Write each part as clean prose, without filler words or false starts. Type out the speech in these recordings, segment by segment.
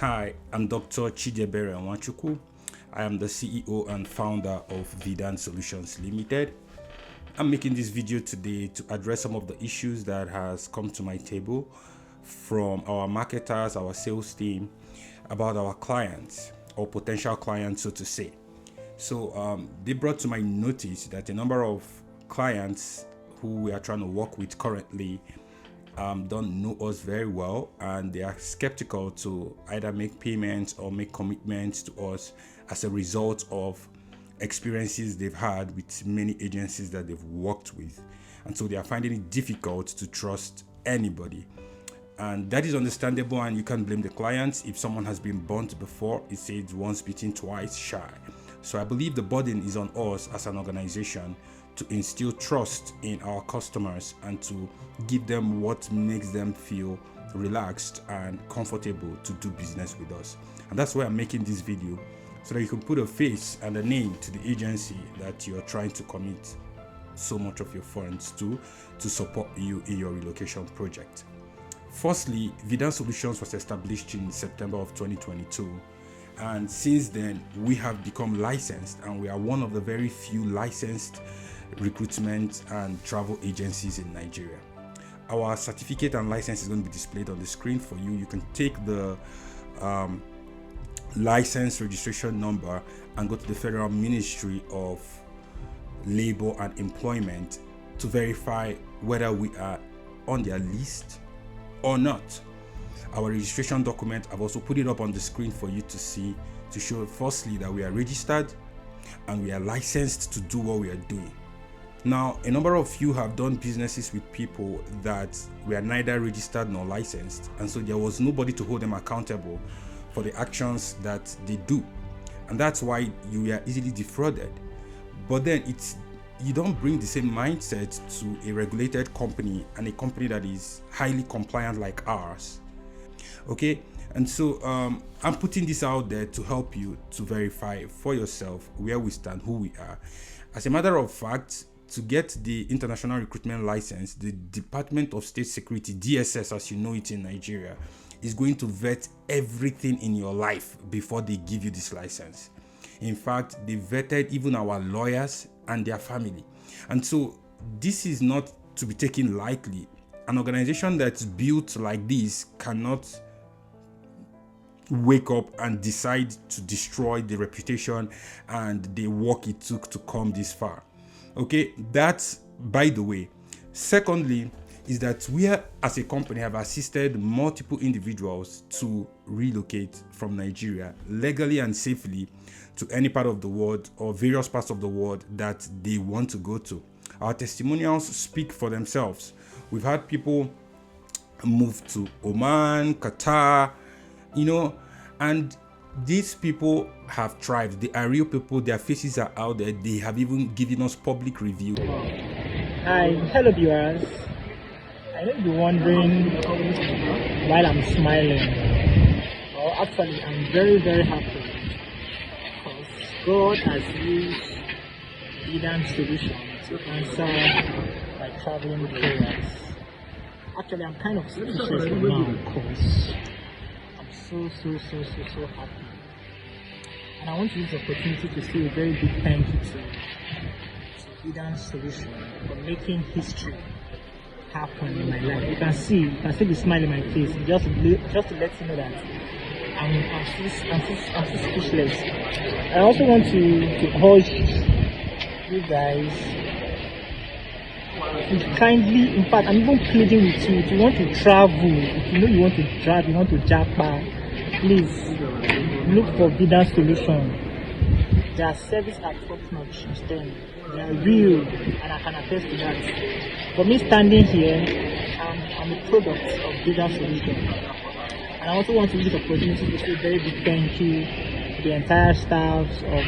Hi, I'm Dr. Chidiebere Nwachukwu. I am the CEO and founder of Vidan Solutions Limited. I'm making this video today to address some of the issues that has come to my table from our marketers, our sales team, about our clients or potential clients, so to say. So they brought to my notice that a number of clients who we are trying to work with currently don't know us very well, and they are skeptical to either make payments or make commitments to us as a result of experiences they've had with many agencies that they've worked with. And so they are finding it difficult to trust anybody. And that is understandable, and you can't blame the clients. If someone has been burnt before, it says once bitten, twice shy. So I believe the burden is on us as an organization to instill trust in our customers and to give them what makes them feel relaxed and comfortable to do business with us. And that's why I'm making this video, so that you can put a face and a name to the agency that you're trying to commit so much of your funds to support you in your relocation project. Firstly, Vidan Solutions was established in September of 2022. And since then, we have become licensed, and we are one of the very few licensed recruitment and travel agencies in Nigeria. Our certificate and license is going to be displayed on the screen for you. You can take the license registration number and go to the Federal Ministry of Labor and Employment to verify whether we are on their list or not. Our registration document, I've also put it up on the screen for you to see, to show firstly that we are registered and we are licensed to do what we are doing. Now, a number of you have done businesses with people that were neither registered nor licensed, and so there was nobody to hold them accountable for the actions that they do. And that's why you are easily defrauded. But then you don't bring the same mindset to a regulated company and a company that is highly compliant like ours. Okay, and so I'm putting this out there to help you to verify for yourself where we stand, who we are. As a matter of fact, to get the international recruitment license, the Department of State Security, DSS as you know it in Nigeria, is going to vet everything in your life before they give you this license. In fact, they vetted even our lawyers and their family. And so this is not to be taken lightly. An organization that's built like this cannot wake up and decide to destroy the reputation and the work it took to come this far. Okay, that's by the way. Secondly, is that we as a company have assisted multiple individuals to relocate from Nigeria legally and safely to any part of the world or various parts of the world that they want to go to. Our testimonials speak for themselves. We've had people move to Oman, Qatar, and these people have thrived. They are real people. Their faces are out there. They have even given us public review. Hi, hello viewers. I may be wondering why I'm smiling. Well, actually, I'm very, very happy because God has used Vidan Solutions to answer my traveling prayers. Actually, I'm kind of speechless now because I'm so happy. And I want to use the opportunity to say a very big thank you to Vidan Solutions for making history happen in my life. You can see the smile in my face, just to let you know that I'm so speechless. I also want to urge you guys to kindly, in fact, I'm even pleading with you, if you want to travel, if you know you want to drive, you want to japa, please look for Vidan Solutions. Their service are top notch. They are real, and I can attest to that. For me standing here, I'm a product of Vidan Solutions. And I also want to use the opportunity to say a very big thank you to the entire staff of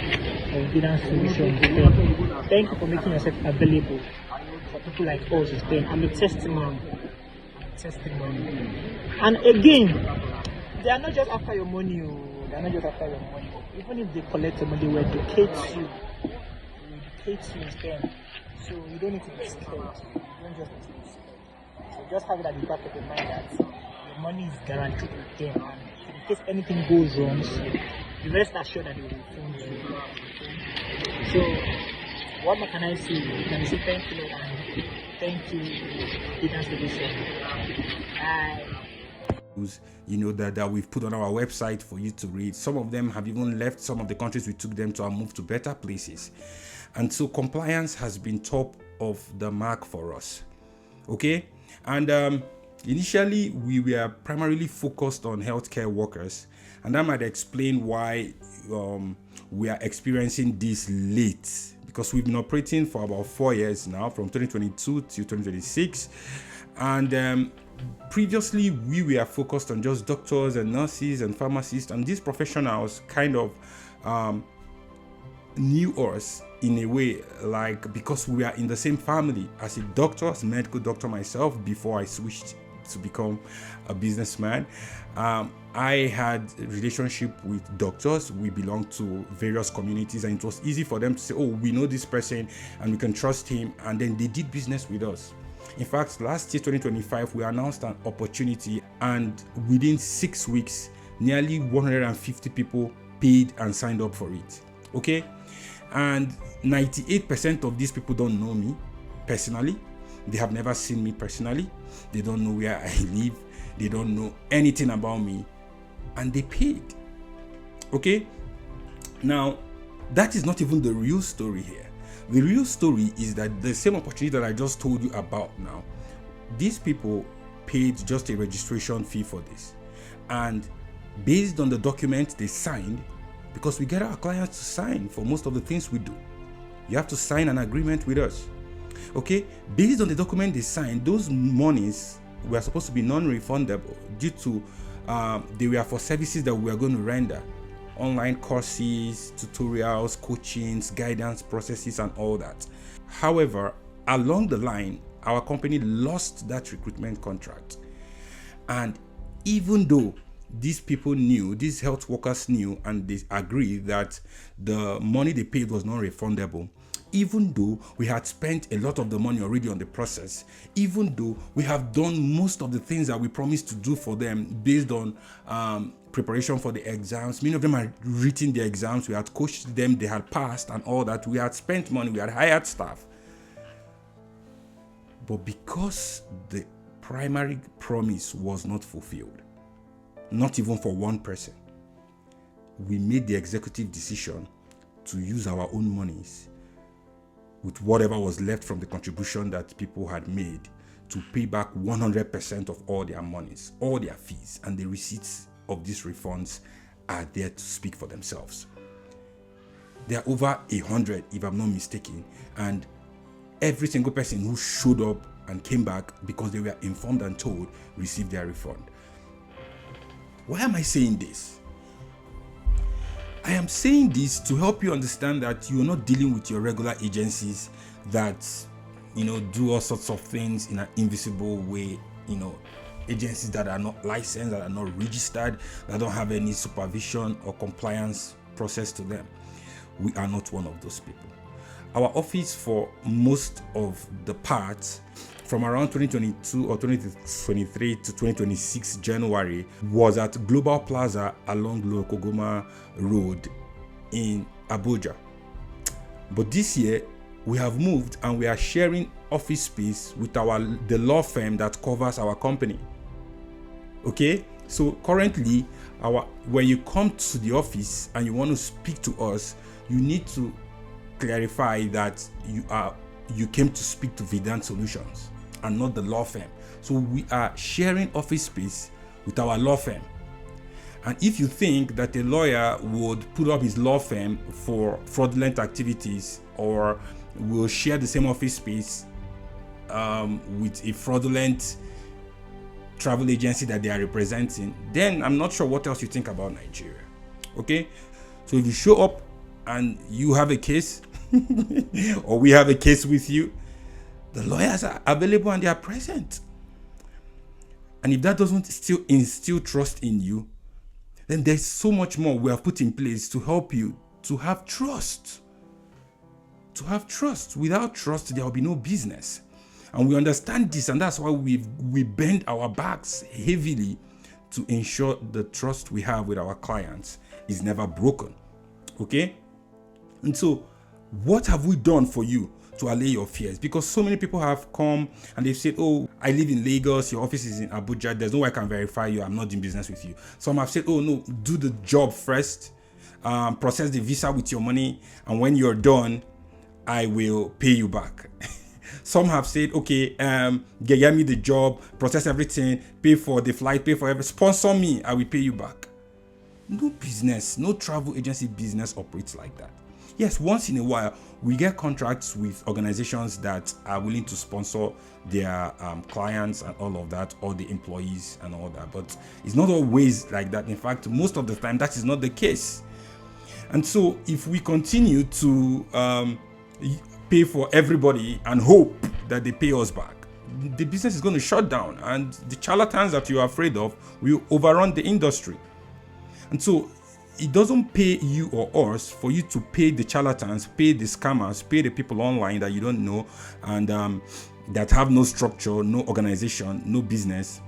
Vidan Solutions. Thank you for making yourself available for people like us. I'm a testimony. And again, they are not just after your money. They are not just after your money. Even if they collect your money, they will educate you. They will educate you instead. So you don't need to be scared. You don't just need to be scared. So just have it at the back of your mind that your money is guaranteed with them, and case anything goes wrong, be rest assured that they will refund you. So, what more can I say? Can I say thank you, Lord, and thank you, Vidan Solution. That we've put on our website for you to read. Some of them have even left some of the countries we took them to and moved to better places. And so compliance has been top of the mark for us. Okay? And initially, we were primarily focused on healthcare workers. And that might explain why we are experiencing this late. Because we've been operating for about 4 years now, from 2022 to 2026. And previously, we were focused on just doctors and nurses and pharmacists. And these professionals kind of knew us in a way, like, because we are in the same family. As a doctor, as a medical doctor myself, before I switched to become a businessman, I had a relationship with doctors. We belonged to various communities, and it was easy for them to say, oh, we know this person and we can trust him, and then they did business with us. In fact, last year, 2025, we announced an opportunity, and within 6 weeks, nearly 150 people paid and signed up for it. Okay? And 98% of these people don't know me personally. They have never seen me personally. They don't know where I live. They don't know anything about me. And they paid. Okay? Now, that is not even the real story here. The real story is that the same opportunity that I just told you about now, these people paid just a registration fee for this. And based on the document they signed, because we get our clients to sign for most of the things we do, you have to sign an agreement with us. Okay? Based on the document they signed, those monies were supposed to be non-refundable due to they were for services that we are going to render. Online courses, tutorials, coachings, guidance processes, and all that. However, along the line, our company lost that recruitment contract. And even though these people knew, these health workers knew, and they agreed that the money they paid was not refundable, even though we had spent a lot of the money already on the process, even though we have done most of the things that we promised to do for them based on preparation for the exams. Many of them had written the exams, we had coached them, they had passed and all that. We had spent money, we had hired staff. But because the primary promise was not fulfilled, not even for one person, we made the executive decision to use our own monies with whatever was left from the contribution that people had made to pay back 100% of all their monies, all their fees, and the receipts of these refunds are there to speak for themselves. There are over 100, if I'm not mistaken, and every single person who showed up and came back because they were informed and told received their refund. Why am I saying this? I am saying this to help you understand that you're not dealing with your regular agencies that, do all sorts of things in an invisible way, agencies that are not licensed, that are not registered, that don't have any supervision or compliance process to them. We are not one of those people. Our office, for most of the parts, from around 2022 or 2023 to 2026 January, was at Global Plaza along Lokogoma Road in Abuja. But this year, we have moved and we are sharing office space with the law firm that covers our company. Okay? So currently, when you come to the office and you want to speak to us, you need to clarify that you came to speak to Vidan Solutions and not the law firm. So we are sharing office space with our law firm. And if you think that a lawyer would put up his law firm for fraudulent activities or will share the same office space with a fraudulent travel agency that they are representing, then I'm not sure what else you think about Nigeria. Okay? So if you show up and you have a case or we have a case with you, the lawyers are available and they are present. And if that doesn't still instill trust in you, then there's so much more we have put in place to help you to have trust. To have trust. Without trust, there will be no business. And we understand this, and that's why we bend our backs heavily to ensure the trust we have with our clients is never broken. Okay? And so, what have we done for you to allay your fears? Because so many people have come and they've said, oh, I live in Lagos, your office is in Abuja, there's no way I can verify you, I'm not doing business with you. Some have said, oh no, do the job first, process the visa with your money, and when you're done, I will pay you back. Some have said, okay, get me the job, process everything, pay for the flight, pay for everything, sponsor me, I will pay you back. No business, no travel agency business operates like that. Yes, once in a while, we get contracts with organizations that are willing to sponsor their clients and all of that, or the employees and all that. But it's not always like that. In fact, most of the time, that is not the case. And so if we continue to pay for everybody and hope that they pay us back, the business is going to shut down, and the charlatans that you are afraid of will overrun the industry. And so it doesn't pay you or us for you to pay the charlatans, pay the scammers, pay the people online that you don't know and that have no structure, no organization, no business.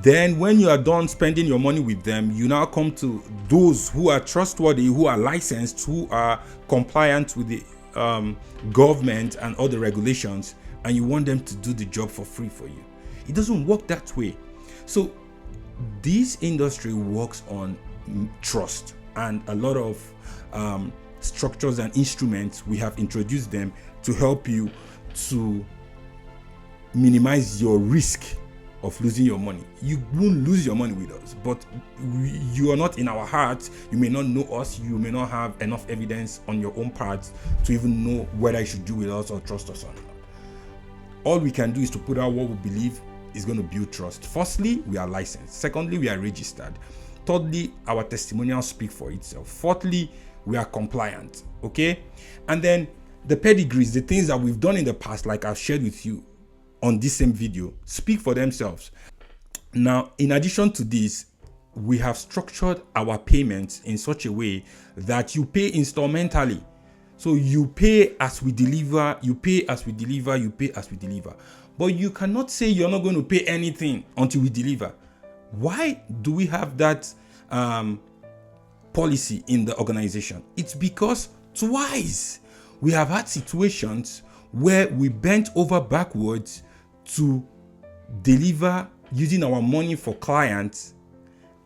Then when you are done spending your money with them, you now come to those who are trustworthy, who are licensed, who are compliant with the government and all the regulations, and you want them to do the job for free for you. It doesn't work that way. So this industry works on trust, and a lot of structures and instruments, we have introduced them to help you to minimize your risk of losing your money. You won't lose your money with us, but you are not in our hearts. You may not know us. You may not have enough evidence on your own part to even know whether you should do with us or trust us or not. All we can do is to put out what we believe is going to build trust. Firstly, we are licensed. Secondly, we are registered. Thirdly, our testimonials speak for itself. Fourthly, we are compliant. Okay? And then the pedigrees, the things that we've done in the past, like I've shared with you on this same video, speak for themselves. Now, in addition to this, we have structured our payments in such a way that you pay installmentally. So you pay as we deliver, you pay as we deliver, you pay as we deliver. But you cannot say you're not going to pay anything until we deliver. Why do we have that policy in the organization? It's because twice we have had situations where we bent over backwards to deliver using our money for clients,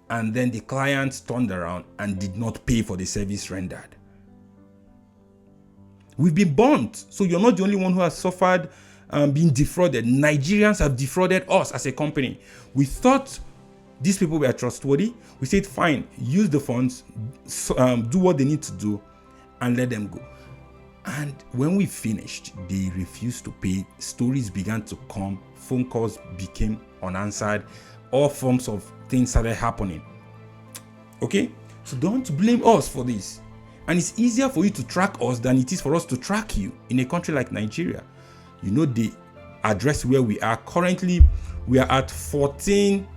and then the clients turned around and did not pay for the service rendered. We've been burnt. So you're not the only one who has suffered being defrauded. Nigerians have defrauded us as a company. We thought these people were trustworthy. We said, fine, use the funds, do what they need to do, and let them go. And when we finished, they refused to pay. Stories began to come. Phone calls became unanswered. All forms of things started happening. Okay? So don't blame us for this. And it's easier for you to track us than it is for us to track you in a country like Nigeria. You know the address where we are. Currently, we are at 14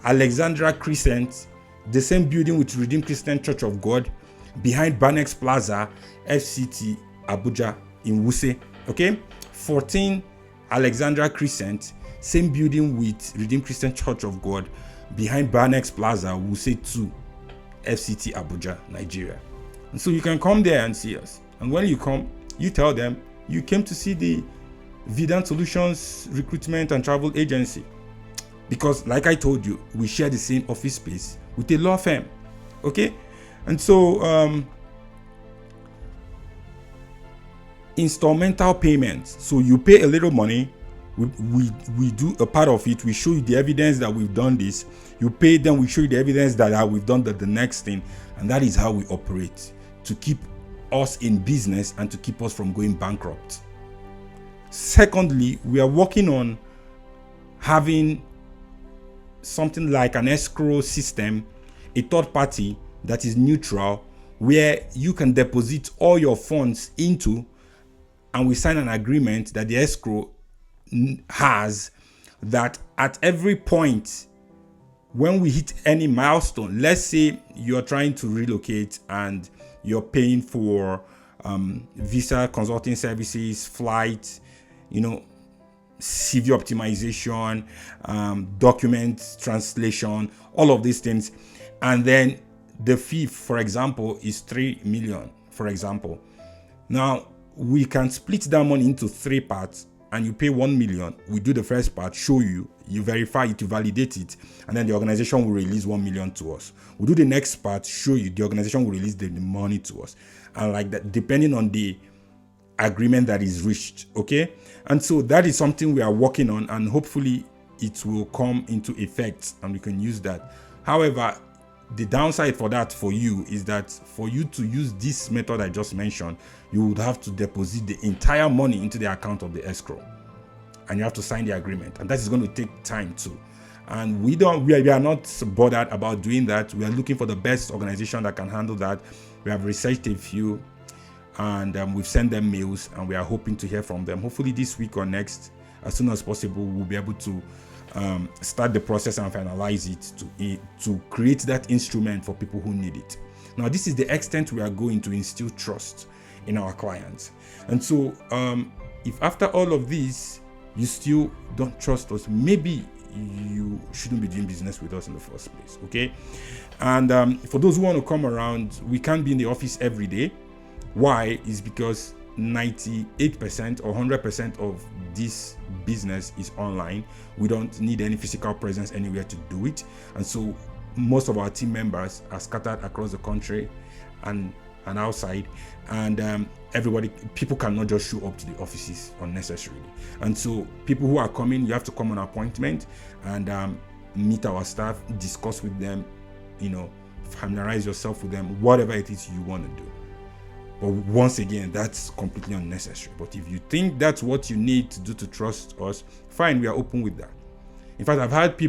Alexandria Crescent, the same building with Redeemed Christian Church of God, behind BANEX Plaza, FCT, Abuja, in WUSE. Okay? 14 Alexandria Crescent, same building with Redeemed Christian Church of God, behind BANEX Plaza, WUSE 2, FCT, Abuja, Nigeria. And so you can come there and see us. And when you come, you tell them you came to see the Vidan Solutions Recruitment and Travel Agency. Because like I told you, we share the same office space with a law firm. Okay? And so installmental payments. So you pay a little money. We do a part of it. We show you the evidence that we've done this. You pay, then we show you the evidence that we've done the next thing. And that is how we operate, to keep us in business and to keep us from going bankrupt. Secondly, we are working on having something like an escrow system, a third party that is neutral, where you can deposit all your funds into, and we sign an agreement that the escrow has that at every point when we hit any milestone, let's say you're trying to relocate and you're paying for visa consulting services, flights, CV optimization, document translation, all of these things. And then the fee, for example, is 3 million, for example. Now, we can split that money into 3 parts, and you pay 1 million. We do the first part, show you, you verify it, you validate it, and then the organization will release 1 million to us. We do the next part, show you, the organization will release the money to us. And like that, depending on the agreement that is reached, okay? And so that is something we are working on, and hopefully it will come into effect and we can use that. However, the downside for that for you is that for you to use this method I just mentioned, you would have to deposit the entire money into the account of the escrow, and you have to sign the agreement, and that is going to take time too. And we are not bothered about doing that. We are looking for the best organization that can handle that. We have researched a few, and we've sent them mails, and we are hoping to hear from them. Hopefully this week or next, as soon as possible, we'll be able to start the process and finalize it to create that instrument for people who need it. Now, this is the extent we are going to instill trust in our clients. And so if after all of this you still don't trust us, maybe you shouldn't be doing business with us in the first place, okay? And for those who want to come around, we can't be in the office every day. Why? Is because 98% or 100% of this business is online. We don't need any physical presence anywhere to do it, and so most of our team members are scattered across the country and outside, and people cannot just show up to the offices unnecessarily. And so people who are coming, you have to come on appointment and meet our staff, discuss with them, familiarize yourself with them, whatever it is you want to do. But once again, that's completely unnecessary. But if you think that's what you need to do to trust us, fine, we are open with that. In fact, I've had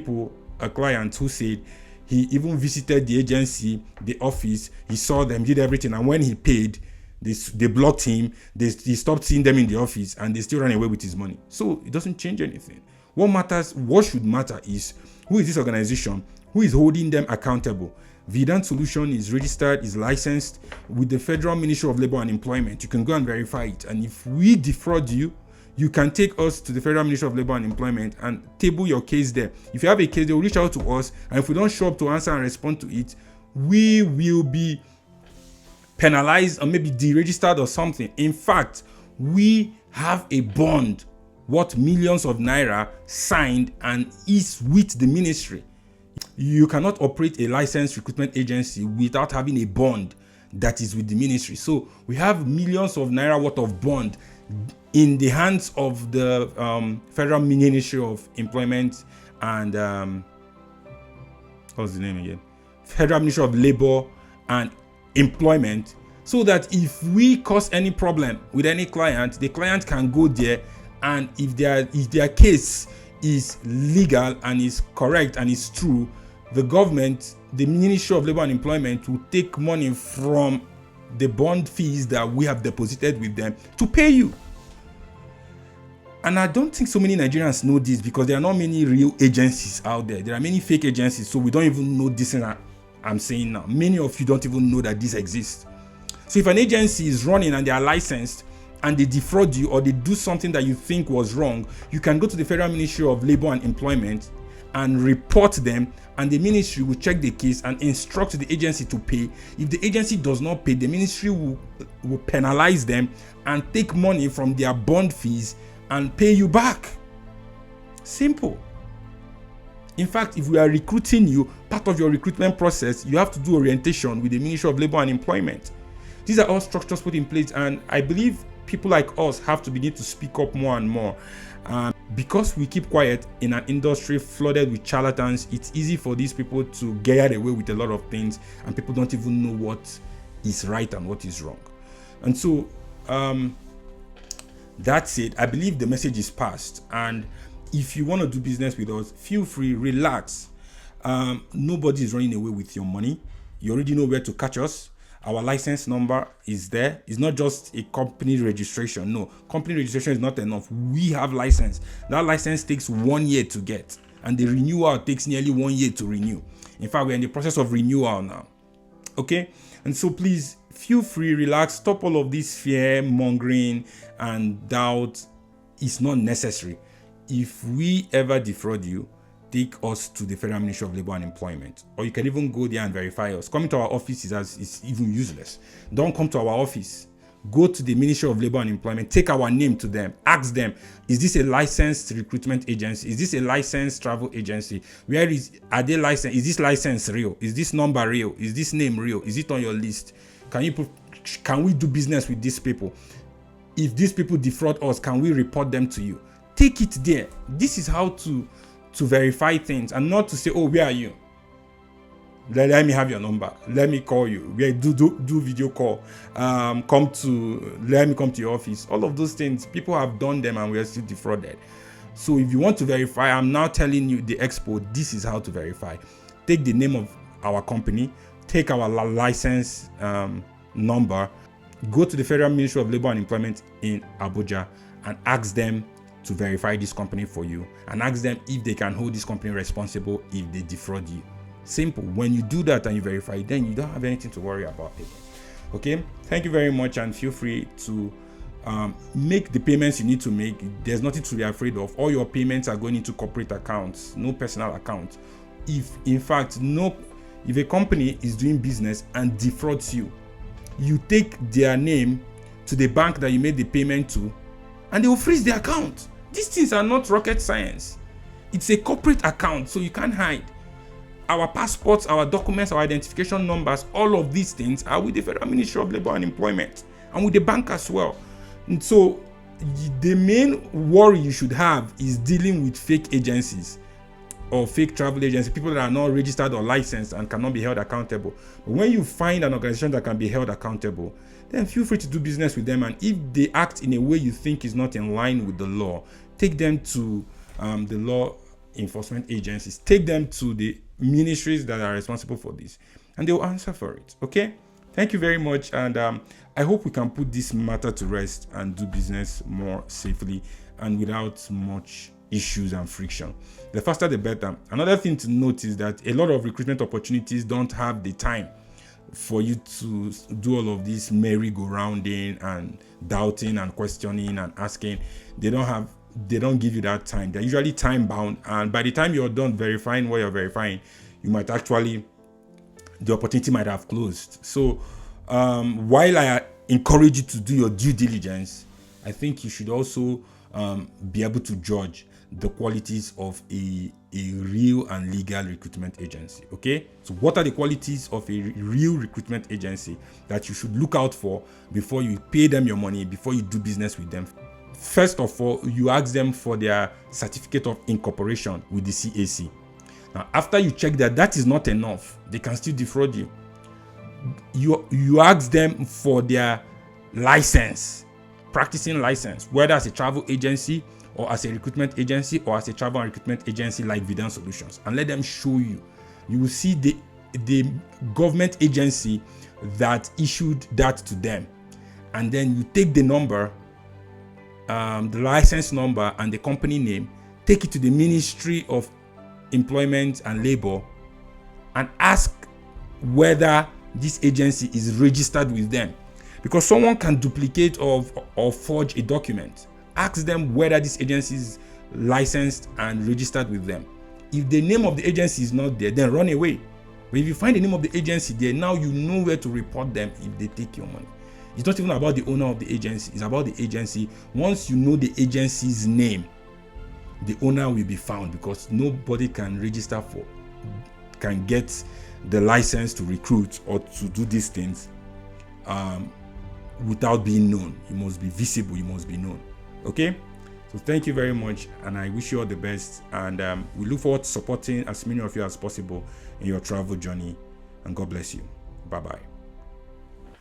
a client who said he even visited the agency, the office, he saw them, did everything, and when he paid, they blocked him, they stopped seeing them in the office, and they still ran away with his money. So it doesn't change anything. What should matter is, who is this organization? Who is holding them accountable? Vidan Solution is registered, is licensed with the Federal Ministry of Labor and Employment. You can go and verify it. And if we defraud you, you can take us to the Federal Ministry of Labor and Employment and table your case there. If you have a case, they will reach out to us. And if we don't show up to answer and respond to it, we will be penalized or maybe deregistered or something. In fact, we have a bond worth millions of naira signed and is with the ministry. You cannot operate a licensed recruitment agency without having a bond that is with the ministry. So we have millions of naira worth of bond in the hands of the Federal Ministry of Employment and what's the name again? Federal Ministry of Labor and Employment, so that if we cause any problem with any client, the client can go there, and if their case is legal and is correct and is true, the government, the Ministry of Labor and Employment, will take money from the bond fees that we have deposited with them to pay you. And I don't think so many Nigerians know this, because there are not many real agencies out there. There are many fake agencies, so we don't even know this thing I'm saying now. Many of you don't even know that this exists. So if an agency is running and they are licensed and they defraud you or they do something that you think was wrong, you can go to the Federal Ministry of Labor and Employment and report them, and the ministry will check the case and instruct the agency to pay. If the agency does not pay, the ministry will penalize them and take money from their bond fees and pay you back. Simple. In fact, if we are recruiting you, part of your recruitment process, you have to do orientation with the Ministry of Labor and Employment. These are all structures put in place, and I believe people like us have to begin to speak up more and more. Because we keep quiet in an industry flooded with charlatans, it's easy for these people to get away with a lot of things, and people don't even know what is right and what is wrong. And so that's it. I believe the message is passed, and if you want to do business with us, feel free, relax. Nobody is running away with your money. You already know where to catch us. Our license number is there. It's not just a company registration. No, company registration is not enough. We have license. That license takes 1 year to get, and the renewal takes nearly 1 year to renew. In fact, we're in the process of renewal now. Okay? And so please feel free, relax, stop all of this fear mongering and doubt. It's not necessary. if we ever defraud you, take us to the Federal Ministry of Labor and Employment, or you can even go there and verify us. Coming to our office is even useless. Don't come to our office. Go to the Ministry of Labor and Employment, take our name to them, ask them, is this a licensed recruitment agency? Is this a licensed travel agency? Are they licensed? Is this license real? Is this number real? Is this name real? Is it on your list? Can we do business with these people? If these people defraud us, can we report them to you? Take it there. This is how to verify things, and not to say, oh, where are you? Let me have your number. Let me call you. Do video call. Let me come to your office. All of those things, people have done them and we are still defrauded. So if you want to verify, I'm now telling you, the expo, this is how to verify. Take the name of our company, take our license number, go to the Federal Ministry of Labor and Employment in Abuja and ask them to verify this company for you, and ask them if they can hold this company responsible if they defraud you. Simple. When you do that and you verify, then you don't have anything to worry about it. Okay, thank you very much, and feel free to make the payments you need to make. There's nothing to be afraid of. All your payments are going into corporate accounts, no personal account. If a company is doing business and defrauds you, you take their name to the bank that you made the payment to, and they will freeze the account. These things are not rocket science. It's a corporate account, so you can't hide. Our passports, our documents, our identification numbers, all of these things are with the Federal Ministry of Labor and Employment and with the bank as well. And so the main worry you should have is dealing with fake agencies or fake travel agencies, people that are not registered or licensed and cannot be held accountable. But when you find an organization that can be held accountable, then feel free to do business with them. And if they act in a way you think is not in line with the law, take them to the law enforcement agencies, take them to the ministries that are responsible for this, and they will answer for it. Okay, thank you very much, and I hope we can put this matter to rest and do business more safely and without much issues and friction. The faster the better. Another thing to note is that a lot of recruitment opportunities don't have the time for you to do all of this merry-go-rounding and doubting and questioning and asking. They don't give you that time. They're usually time bound, and by the time you're done verifying what you're verifying, the opportunity might have closed. So while I encourage you to do your due diligence, I think you should also be able to judge the qualities of a real and legal recruitment agency. Okay, so what are the qualities of a real recruitment agency that you should look out for before you pay them your money, before you do business with them? First of all, you ask them for their certificate of incorporation with the CAC. Now, after you check that is not enough, they can still defraud you. You ask them for their license, practicing license, whether as a travel agency or as a recruitment agency or as a travel and recruitment agency like Vidan Solutions, and let them show you. You will see the government agency that issued that to them, and then you take the number, the license number and the company name, take it to the Ministry of Employment and Labor and ask whether this agency is registered with them, because someone can duplicate or forge a document. Ask them whether this agency is licensed and registered with them. If the name of the agency is not there, then run away. But if you find the name of the agency there, now you know where to report them if they take your money. It's not even about the owner of the agency, it's about the agency. Once you know the agency's name, the owner will be found, because nobody can get the license to recruit or to do these things without being known. You must be visible, you must be known. Okay, so thank you very much, and I wish you all the best, and we look forward to supporting as many of you as possible in your travel journey, and God bless you. Bye bye.